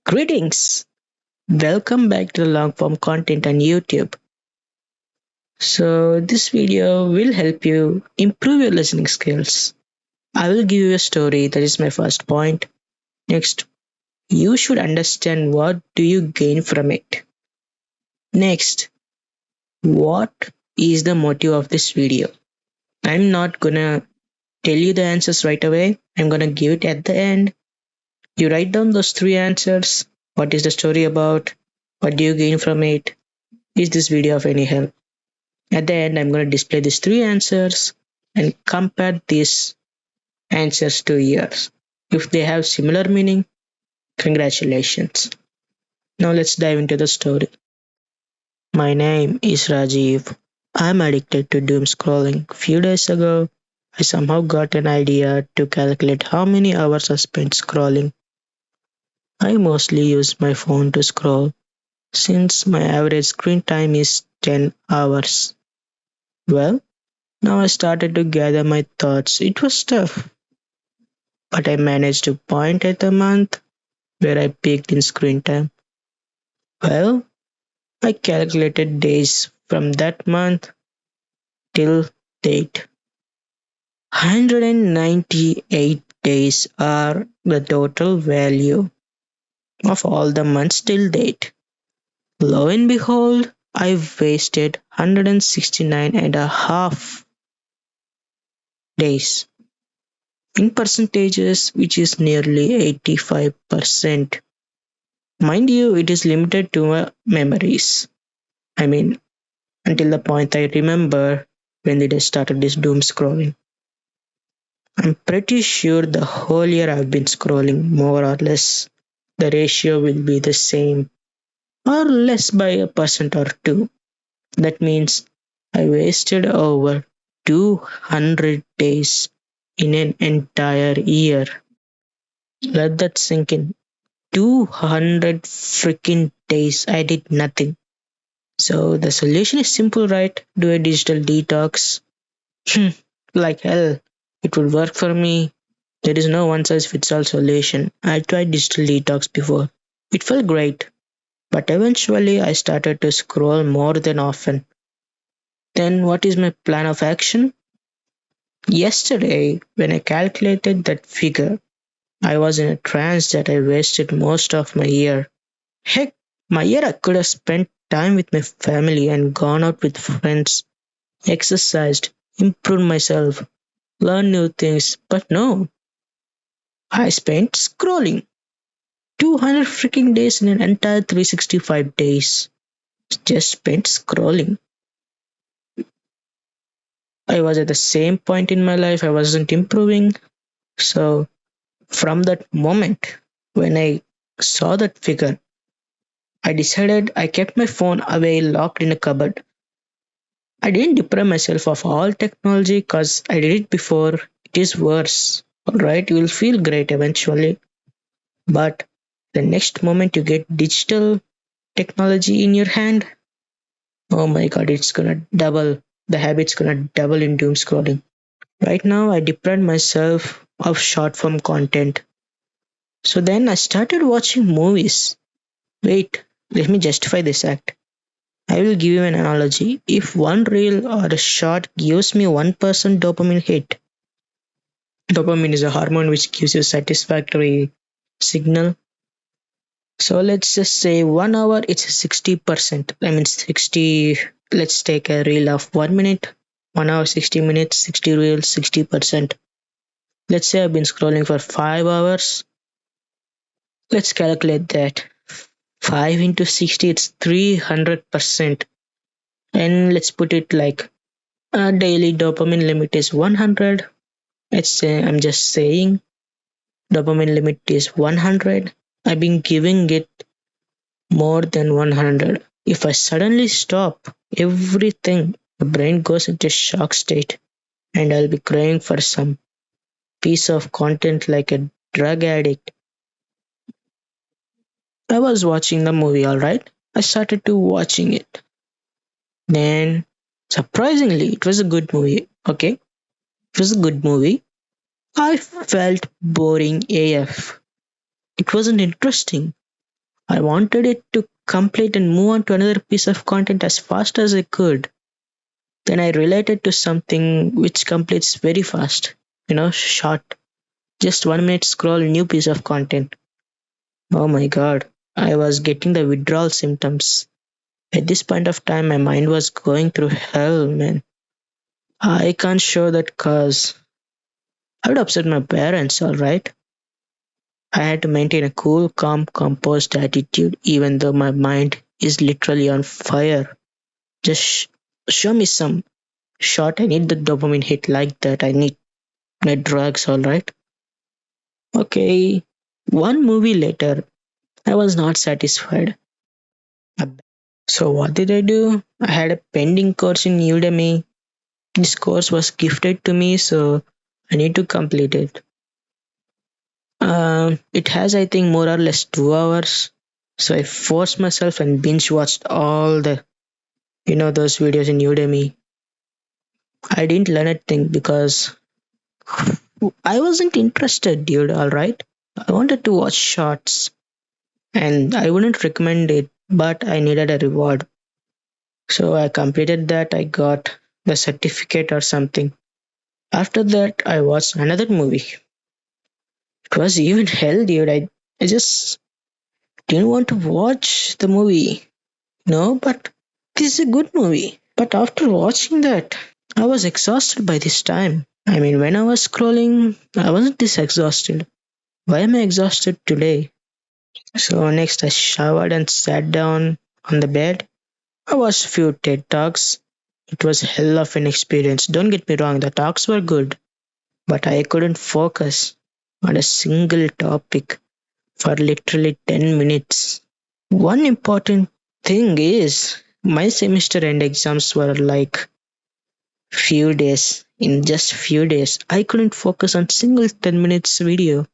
Greetings! Welcome back to the long form content on YouTube. So, this video will help you improve your listening skills. I will give you a story, that is my first point. Next, you should understand what do you gain from it. Next, what is the motive of this video? I'm not gonna tell you the answers right away. I'm gonna give it at the end. You write down those three answers. What is the story about? What do you gain from it? Is this video of any help? At the end, I'm going to display these three answers and compare these answers to yours. If they have similar meaning, congratulations. Now let's dive into the story. My name is Rajiv. I'm addicted to doom scrolling. A few days ago, I somehow got an idea to calculate how many hours I spent scrolling. I mostly use my phone to scroll since my average screen time is 10 hours. Well, now I started to gather my thoughts. It was tough, but I managed to point at the month where I peaked in screen time. Well, I calculated days from that month till date. 198 days are the total value of all the months till date. Lo and behold, I wasted 169 and a half days in percentages, which is nearly 85%. Mind you, it is limited to my memories. I mean, until the point I remember when did I started this doom scrolling. I'm pretty sure the whole year I've been scrolling more or less. The ratio will be the same or less by a percent or two. That means I wasted over 200 days in an entire year. Let that sink in. 200 freaking days I did nothing. So the solution is simple, right? Do a digital detox. Like hell, it would work for me. There is no one size fits all solution. I tried digital detox before. It felt great, but eventually I started to scroll more than often. Then what is my plan of action? Yesterday, when I calculated that figure, I was in a trance that I wasted most of my year. Heck, my year I could have spent time with my family and gone out with friends, exercised, improved myself, learned new things, but no. I spent scrolling. 200 freaking days in an entire 365 days. Just spent scrolling. I was at the same point in my life, I wasn't improving. So, from that moment, when I saw that figure, I decided I kept my phone away locked in a cupboard. I didn't deprive myself of all technology because I did it before. It is worse. Alright, you will feel great eventually. But the next moment you get digital technology in your hand, oh my god, it's gonna double. The habit's gonna double in doom scrolling. Right now, I deprived myself of short form content. So then I started watching movies. Wait, let me justify this act. I will give you an analogy. If one reel or a short gives me 1% dopamine hit, dopamine is a hormone which gives you satisfactory signal. So let's just say 1 hour it's 60%. I mean 60, let's take a reel of 1 minute. 1 hour, 60 minutes, 60 reels, 60%. Let's say I've been scrolling for 5 hours. Let's calculate that. 5 into 60, it's 300%. And let's put it like a daily dopamine limit is 100. I'm just saying dopamine limit is 100. I've been giving it more than 100. If I suddenly stop everything, the brain goes into shock state and I'll be craving for some piece of content like a drug addict. I was watching the movie, alright? I started to watching it. Then, surprisingly, it was a good movie, okay? It was a good movie. I felt boring AF. It wasn't interesting. I wanted it to complete and move on to another piece of content as fast as I could. Then I related to something which completes very fast. Short, just 1 minute scroll, new piece of content. Oh my god, I was getting the withdrawal symptoms. At this point of time, my mind was going through hell, man. I can't show that cause I would upset my parents, alright? I had to maintain a cool, calm, composed attitude even though my mind is literally on fire. Just show me some shot. I need the dopamine hit like that. I need my drugs, alright? Okay. One movie later, I was not satisfied. So what did I do? I had a pending course in Udemy. This course was gifted to me, so I need to complete it. It has, I think, more or less 2 hours. So I forced myself and binge watched all the, those videos in Udemy. I didn't learn a thing because I wasn't interested, dude. All right. I wanted to watch shorts and I wouldn't recommend it, but I needed a reward. So I completed that. I got the certificate or something. After that, I watched another movie. It was even hell, dude. I just didn't want to watch the movie. No, but this is a good movie. But after watching that, I was exhausted by this time. I mean, when I was scrolling, I wasn't this exhausted. Why am I exhausted today? So next I showered and sat down on the bed. I watched few TED Talks. It was hell of an experience. Don't get me wrong, the talks were good, but I couldn't focus on a single topic for literally 10 minutes. One important thing is my semester end exams were like few days. In just few days, I couldn't focus on single 10 minutes video.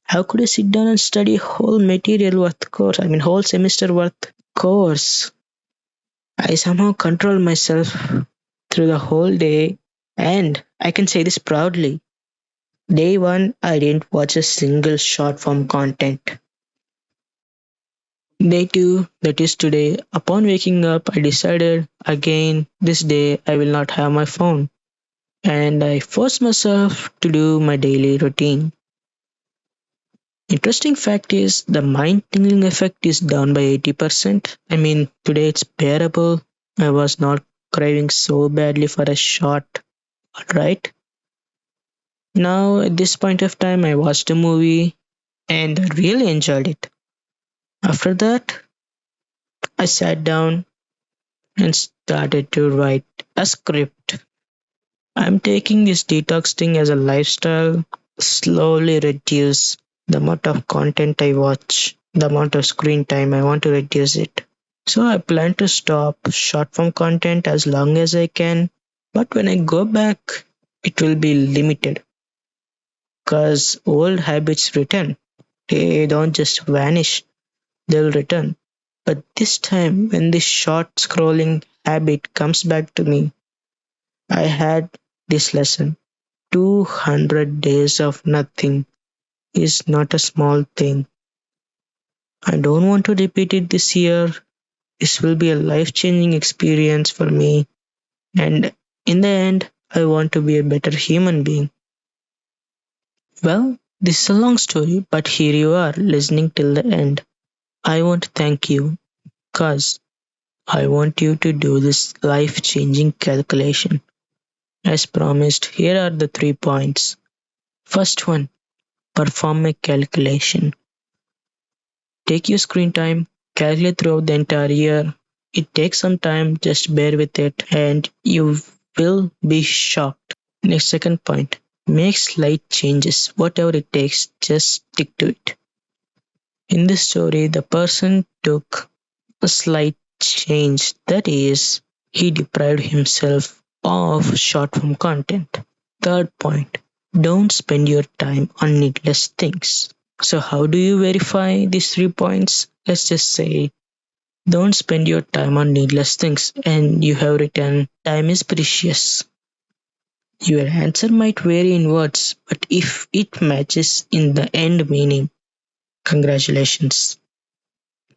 How could I sit down and study whole material worth course? I mean whole semester worth course. I somehow controlled myself through the whole day and I can say this proudly. Day one, I didn't watch a single short form content. Day two, that is today, upon waking up, I decided again this day I will not have my phone and I forced myself to do my daily routine. Interesting fact is the mind tingling effect is down by 80%. I mean, today it's bearable. I was not craving so badly for a shot. Alright. Now, at this point of time, I watched a movie and I really enjoyed it. After that, I sat down and started to write a script. I'm taking this detox thing as a lifestyle, slowly reduce the amount of content I watch, the amount of screen time I want to reduce it. So I plan to stop short form content as long as I can, but when I go back, it will be limited because old habits return. They don't just vanish, they'll return. But this time, when this short scrolling habit comes back to me, I had this lesson. 200 days of nothing is not a small thing. I don't want to repeat it this year. This will be a life changing experience for me. And in the end, I want to be a better human being. Well, this is a long story, but here you are listening till the end. I want to thank you because I want you to do this life changing calculation. As promised, here are the 3 points. First one, perform a calculation. Take your screen time, calculate throughout the entire year. It takes some time, just bear with it, and you will be shocked. Next, second point, make slight changes, whatever it takes, just stick to it. In this story, the person took a slight change, that is, he deprived himself of short form content. Third point, don't spend your time on needless things. So, how do you verify these 3 points? Let's just say, don't spend your time on needless things, and you have written, time is precious. Your answer might vary in words, but if it matches in the end meaning, congratulations.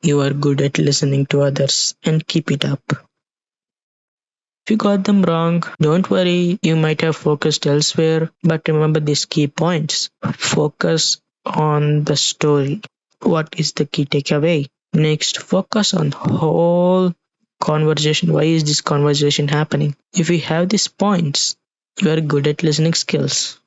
You are good at listening to others and keep it up. If you got them wrong, don't worry, you might have focused elsewhere, but remember these key points. Focus on the story. What is the key takeaway? Next, focus on whole conversation. Why is this conversation happening? If you have these points, you are good at listening skills.